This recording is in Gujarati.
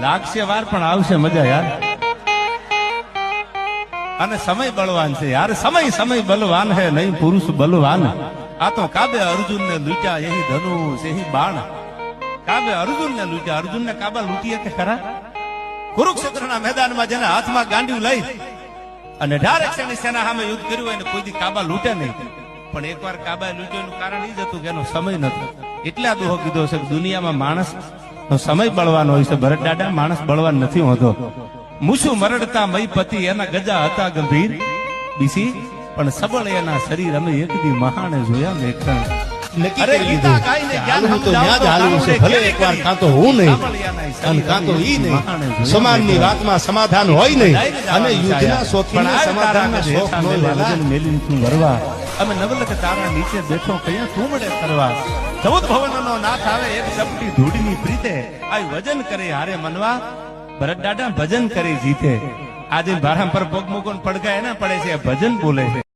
લાગશે વાર પણ આવશે મજા યાર. અને સમય બળવાન છે યાર, સમય બલવાન હે નહીં પુરુષ બલવાન. આ તો કાબે અર્જુન ને લૂટ્યા એહી ધનુષ એહી બાણ. કાબે અર્જુન ને લૂટ્યા, અર્જુન ને કાબા લૂટીએ કે ખરા? કુરુક્ષેત્રના મેદાનમાં જેને હાથમાં ગાંડિયું લઈ અને 18 સેના સામે યુદ્ધ કર્યું હોય ને કોઈ દી કાબા લૂટે નહીં. પણ એકવાર કાબા લૂટ્યાનું કારણ એ જ હતું કે એનો સમય નતો. એટલે આ દોહો કીધો છે કે દુનિયામાં માણસ સમય બળવાનો હોય છે. ભરત દાદા, માણસ બળવાન નથી હોતો. મૂછું મરડતા મય પતિ એના ગજા હતા ગંભીર બીસી, પણ સબળ એના શરીર અમે એક દી મહાણે જોયા ને એક ક્ષણ. નક્કી કરી લીધું હાલવું તો ન્યા જ હાલવું છે. ભલે એકવાર કાં તો હું નહીં અને કાં તો ઈ નહીં. સમાનની વાતમાં સમાધાન હોય નહીં અને યુદ્ધના શોખીને સમાધાનના શોખ ન લેવા. મેલી તું વરવા અમે નવલખ તારા નીચે બેઠો કયા તું મળે કરવા. 14 ભવનનો નાથ આવે એક ચપટી ધૂળની પ્રીતે, આ વજન કરે હારે મનવા. ભરત દાદા ભજન કરે જીતે. આજે ભારા પર પગ મૂકો પડઘા એના પડે છે, ભજન બોલે છે.